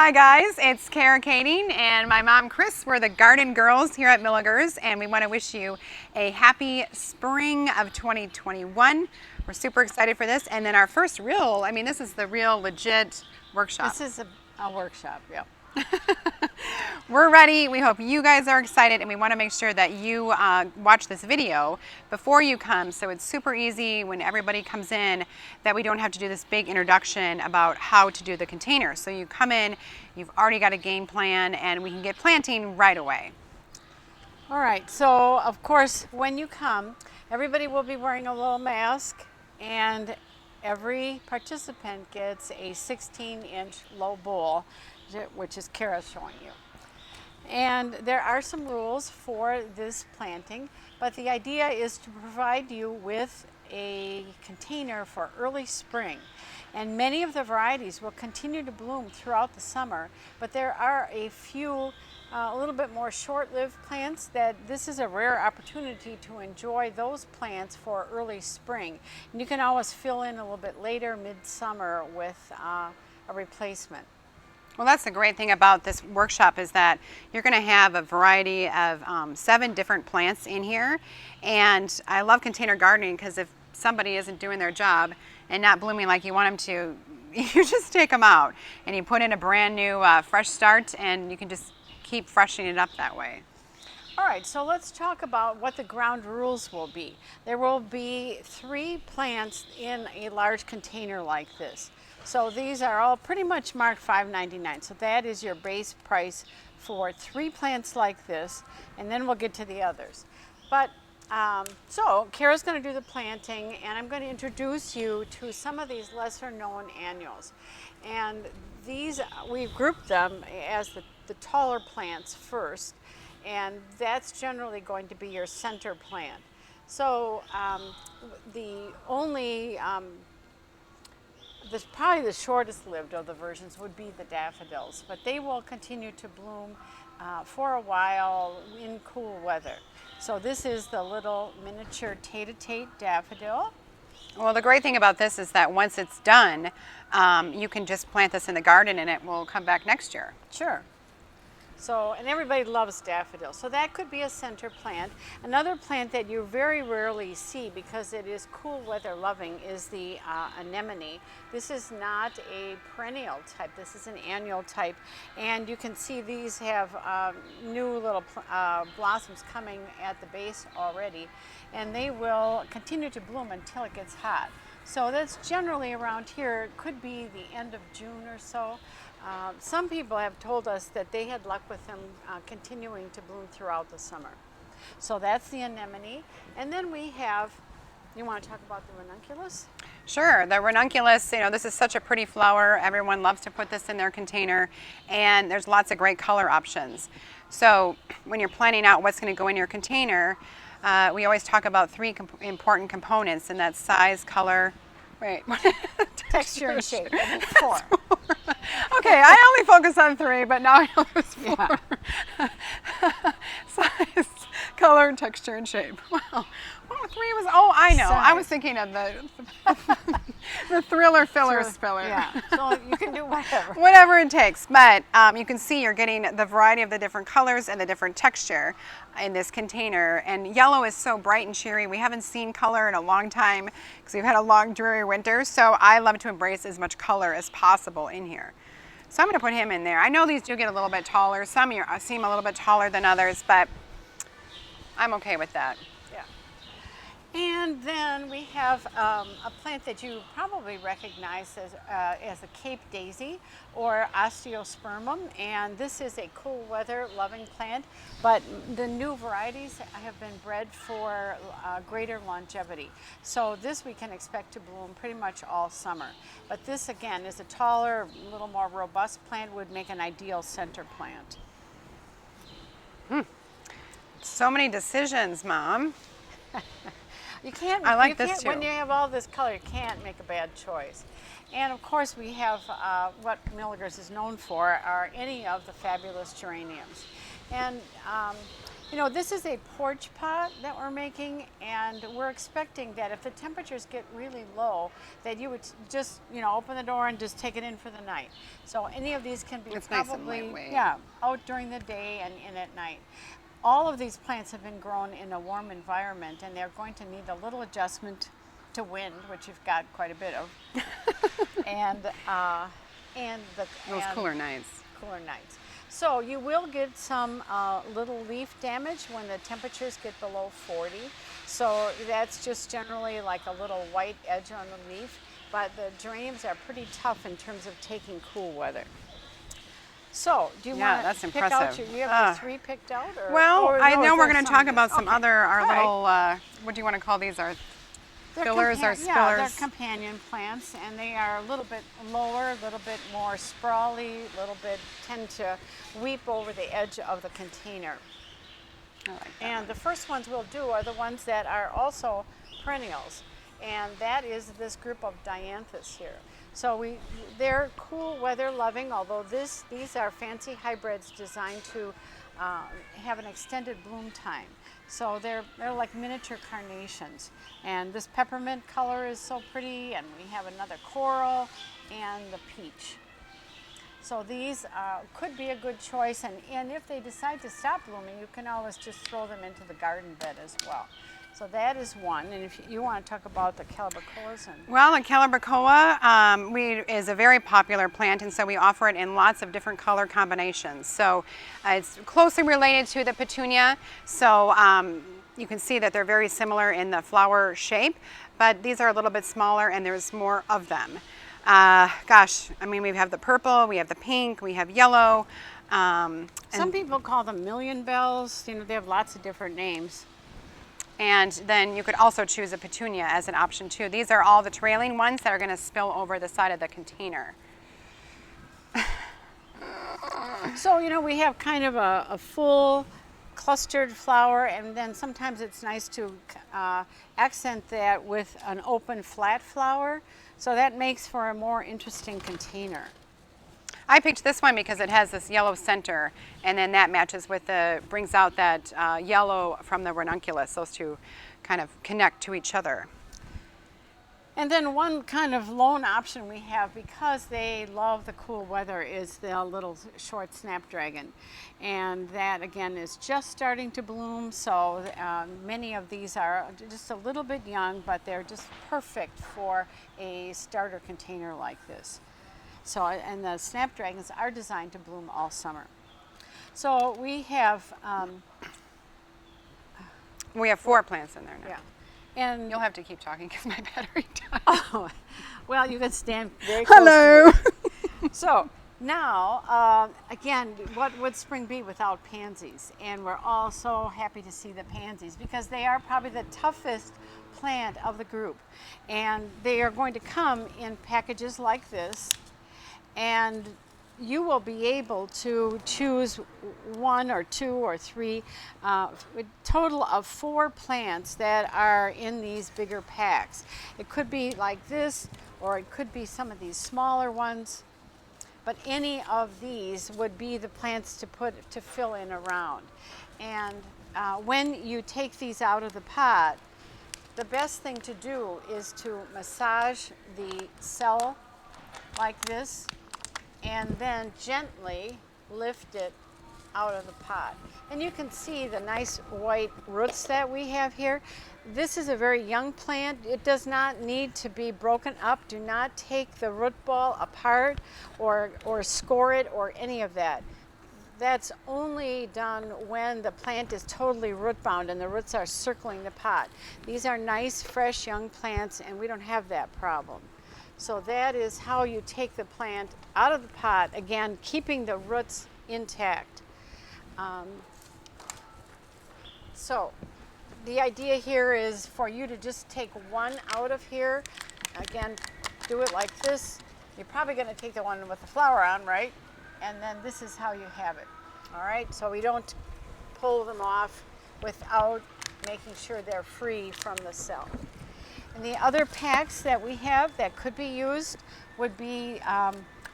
Hi guys, it's Kara Kading and my mom Chris. We're the garden girls here at Milligers, and we want to wish you a happy spring of 2021. We're super excited for this, and then our first real, this is the real legit workshop. This is a workshop, yep. We're ready. We hope you guys are excited, and we want to make sure that you watch this video before you come, so it's super easy when everybody comes in that we don't have to do this big introduction about how to do the container. So you come in, you've already got a game plan, and we can get planting right away. All right, so of course when you come, everybody will be wearing a little mask, and every participant gets a 16-inch low bowl, which is Kara showing you. And there are some rules for this planting, but the idea is to provide you with a container for early spring. And many of the varieties will continue to bloom throughout the summer, but there are a few a little bit more short-lived plants that this is a rare opportunity to enjoy those plants for early spring. And you can always fill in a little bit later, midsummer, with a replacement. Well, that's the great thing about this workshop is that you're going to have a variety of 7 different plants in here. And I love container gardening because if somebody isn't doing their job and not blooming like you want them to, you just take them out and you put in a brand new fresh start, and you can just keep freshening it up that way. All right, so let's talk about what the ground rules will be. There will be 3 plants in a large container like this. So these are all pretty much marked $5.99. So that is your base price for 3 plants like this, and then we'll get to the others. But so Kara's going to do the planting, and I'm going to introduce you to some of these lesser known annuals. And these, we've grouped them as the taller plants first, and that's generally going to be your center plant. So probably the shortest lived of the versions would be the daffodils, but they will continue to bloom for a while in cool weather. So this is the little miniature Tate daffodil. Well, the great thing about this is that once it's done, you can just plant this in the garden and it will come back next year. Sure. So, and everybody loves daffodils. So that could be a center plant. Another plant that you very rarely see because it is cool weather loving is the anemone. This is not a perennial type. This is an annual type. And you can see these have new little blossoms coming at the base already. And they will continue to bloom until it gets hot. So that's generally around here. It could be the end of June or so. Some people have told us that they had luck with them continuing to bloom throughout the summer. So that's the anemone. And then we have, you want to talk about the ranunculus? Sure, the ranunculus, this is such a pretty flower. Everyone loves to put this in their container, and there's lots of great color options. So when you're planning out what's going to go in your container, we always talk about 3 important components, and that's size, color, texture and shape. 4. Okay, I only focus on 3, but now I know there's 4. Yeah. Size, color, texture, and shape. Wow. What 3 was? Oh, I know. Size. I was thinking of the thriller, filler, spiller. Yeah, so you can do whatever. Whatever it takes, but you can see you're getting the variety of the different colors and the different texture in this container. And yellow is so bright and cheery. We haven't seen color in a long time because we've had a long, dreary winter. So I love to embrace as much color as possible in here. So I'm going to put him in there. I know these do get a little bit taller. Some seem a little bit taller than others, but I'm okay with that. Yeah. And then we have a plant that you probably recognize as a Cape daisy or osteospermum, and this is a cool weather loving plant, but the new varieties have been bred for greater longevity. So this we can expect to bloom pretty much all summer. But this again is a taller, a little more robust plant, would make an ideal center plant. So many decisions, Mom. You can't. I like this too. When you have all this color, you can't make a bad choice. And of course, we have what Milligers is known for are any of the fabulous geraniums. And You know, this is a porch pot that we're making, and we're expecting that if the temperatures get really low, that you would just, you know, open the door and just take it in for the night. So any of these can be It's nice and probably, lightweight. yeah, out during the day and in at night. All of these plants have been grown in a warm environment, and they're going to need a little adjustment to wind, which you've got quite a bit of, and Those cooler nights. Cooler nights. So you will get some little leaf damage when the temperatures get below 40. So that's just generally like a little white edge on the leaf. But the geraniums are pretty tough in terms of taking cool weather. So do you want that's to pick out impressive. you have your 3 picked out? Or, Well, or I no, know is we're there going to some talk of these? about some Okay. other, our All right. little, what do you want to call these? Our They're fillers, our Yeah, they're spillers. companion plants, and they are a little bit lower, a little bit more sprawly, a little bit tend to weep over the edge of the container. I like that. And the first ones we'll do are the ones that are also perennials, and that is this group of dianthus here. So they're cool weather loving, although these are fancy hybrids designed to have an extended bloom time. So they're like miniature carnations. And this peppermint color is so pretty, and we have another coral and the peach. So these could be a good choice, and if they decide to stop blooming, you can always just throw them into the garden bed as well. So that is one, and if you want to talk about the calabacoas. Well, the calabacoa is a very popular plant, and so we offer it in lots of different color combinations. So it's closely related to the petunia, so you can see that they're very similar in the flower shape, but these are a little bit smaller and there's more of them. Gosh, I mean, we have the purple, we have the pink, we have yellow. Some people call them million bells. You know, they have lots of different names. And then you could also choose a petunia as an option too. These are all the trailing ones that are going to spill over the side of the container. So, you know, we have kind of a full clustered flower, and then sometimes it's nice to accent that with an open flat flower. So that makes for a more interesting container. I picked this one because it has this yellow center, and then that matches with brings out that yellow from the ranunculus. Those two kind of connect to each other. And then one kind of lone option we have, because they love the cool weather, is the little short snapdragon. And that again is just starting to bloom, so many of these are just a little bit young, but they're just perfect for a starter container like this. So, and the snapdragons are designed to bloom all summer. So we have 4 plants in there now. yeah. And You'll have to keep talking because my battery died. oh, well, you can stand very close Hello. to me. So now, again, what would spring be without pansies? And we're all so happy to see the pansies because they are probably the toughest plant of the group. And they are going to come in packages like this. And you will be able to choose 1 or 2 or 3, a total of 4 plants that are in these bigger packs. It could be like this, or it could be some of these smaller ones, but any of these would be the plants to fill in around. And when you take these out of the pot, the best thing to do is to massage the cell like this, and then gently lift it out of the pot. And you can see the nice white roots that we have here. This is a very young plant. It does not need to be broken up. Do not take the root ball apart or score it or any of that. That's only done when the plant is totally root bound and the roots are circling the pot. These are nice, fresh, young plants, and we don't have that problem. So that is how you take the plant out of the pot, again, keeping the roots intact. So the idea here is for you to just take one out of here. Again, do it like this. You're probably going to take the one with the flower on, right? And then this is how you have it. All right, so we don't pull them off without making sure they're free from the cell. And the other packs that we have that could be used would be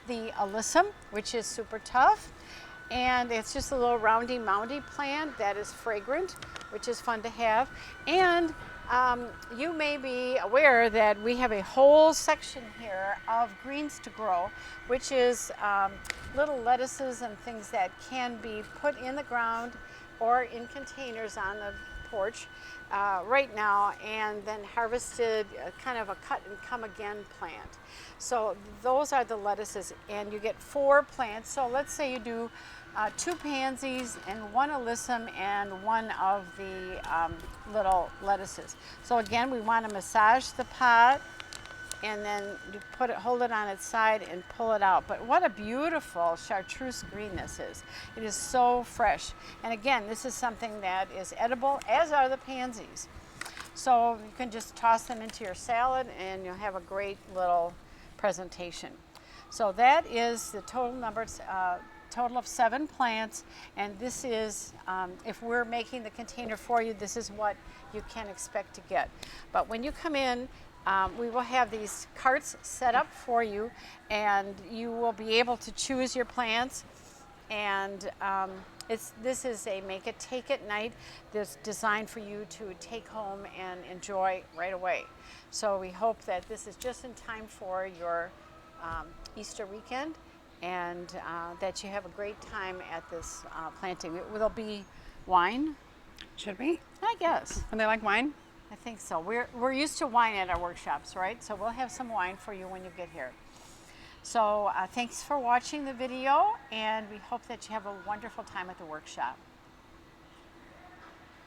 the alyssum, which is super tough. And it's just a little roundy moundy plant that is fragrant, which is fun to have. And you may be aware that we have a whole section here of greens to grow, which is little lettuces and things that can be put in the ground or in containers on the porch right now, and then harvested, kind of a cut and come again plant. So those are the lettuces, and you get 4 plants. So let's say you do 2 pansies and 1 alyssum and 1 of the little lettuces. So again, we want to massage the pot, and then you hold it on its side and pull it out. But what a beautiful chartreuse green this is. It is so fresh. And again, this is something that is edible, as are the pansies. So you can just toss them into your salad and you'll have a great little presentation. So that is the total of 7 plants, and this is, if we're making the container for you, this is what you can expect to get. But when you come in, we will have these carts set up for you, and you will be able to choose your plants. And this is a make it take it night that's designed for you to take home and enjoy right away. So we hope that this is just in time for your Easter weekend, and that you have a great time at this planting. There'll be wine. Should we? I guess. Would they like wine? I think so. We're used to wine at our workshops, right? So we'll have some wine for you when you get here. So thanks for watching the video, and we hope that you have a wonderful time at the workshop.